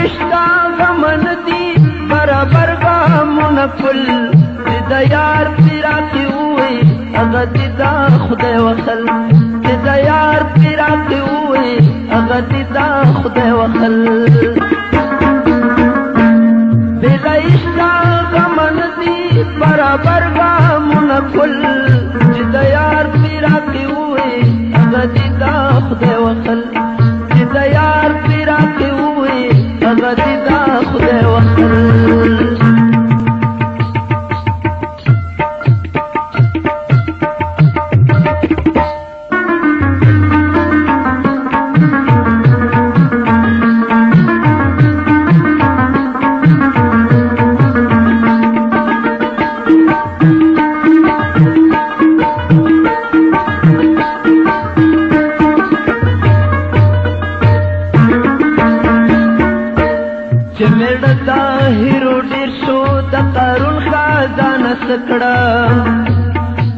عشقا غمن دی برابر غامونه کل چې د یار پیراکې ووی هغه دې دا خدای وخل چې د یار پیراکې ووی هغه دې دا خدای وخل بې د عشقا غمن دی برابر غامونه کل چې د یار پیراکې ووی هغه دې دا خدای وخل چې د یار پیراکې ووی هغه دې دا خدای وخل چې مړه طاهرو ډېر شو د قارون خزانه سکړه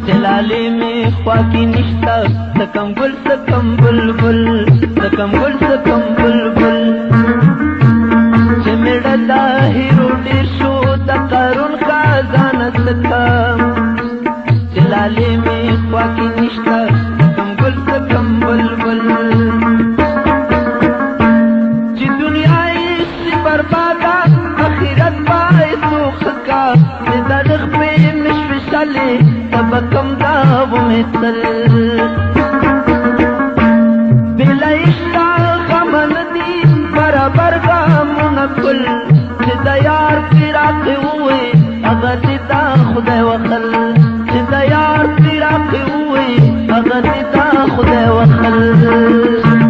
چې لالې مې خوا کې نشته څه کم ګل څه کم بلبل څه کم ګل څه کم بلبل چې مړه طاهرو ډېر شو د قارون خزانه سکړه چې لالې مې خوا کې نشته څه کم ګل څه کم بلبل بربادا اخیرت پای سوخکا دادخ پہ مشوی شالی تبکم داو میتل بلا عشقا غمن دی برابر غامون کل چې د یار پیراکې ووی هغه دې دا خدای وخل چې د یار پیراکې ووی هغه دې دا خدای وخل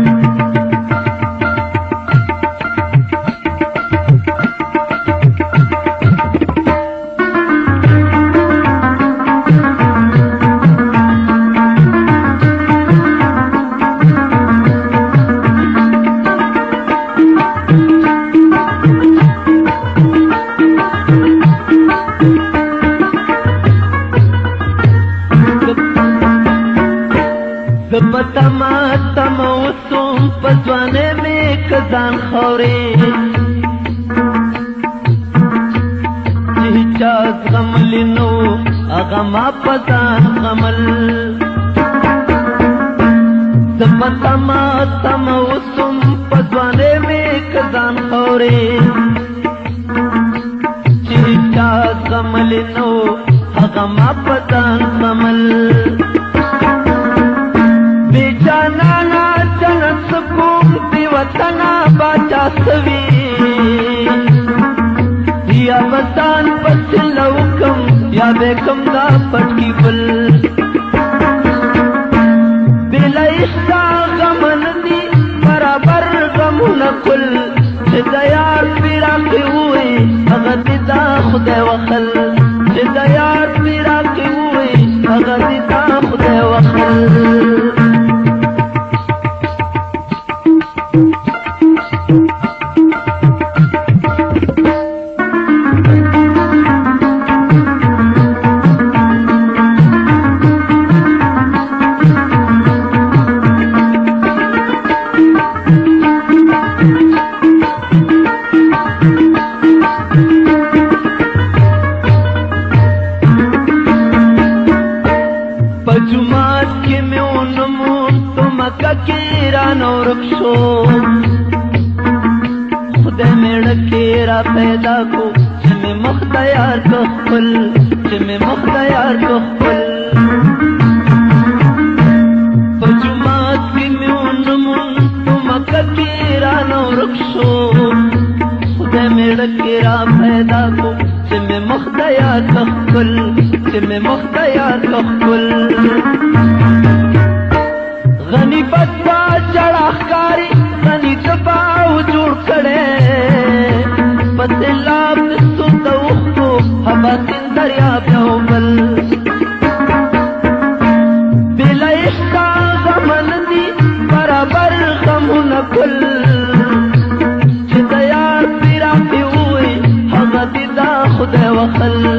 زبتما تموسم پزوانے میں کزان خورے چهچاز غمل نو اغما پزان غمل زبتما تموسم پزوانے میں کزان خورے چهچاز غمل نو اغما پزان غمل بیچانانا جنت سکوم دی وطنا باچا سوی یا بسان پس لوکم یا بیکم دا پٹکی بل بلا عشقا غمن دی برابر غمون کل چې د یار پیراکې ووی هغه دې دا خدای وخل چې د یار پیراکې ووی هغه دې دا خدای وخل پجمات کے میں اونمون تو مکہ کی رانو رکشو خدای میڑا کیرا پیدا کو چمی مختیار کو خپل چمی مختیار کو خپل پجمات کے میں اونمون تو مکہ کی رانو رکشو خدای میڑا کیرا پیدا کو چمی مختیار کو خپل چمی مختیار کو خپل غنی بچا چڑاخکاری غنی دباو جوڑ کڑے پتلاب نسو دوخو حباتین دریا بیوبل بلا عشقا غمن دی برابر غمون کل چې د یار پیراکې ووی هغه دې دا خدای وخل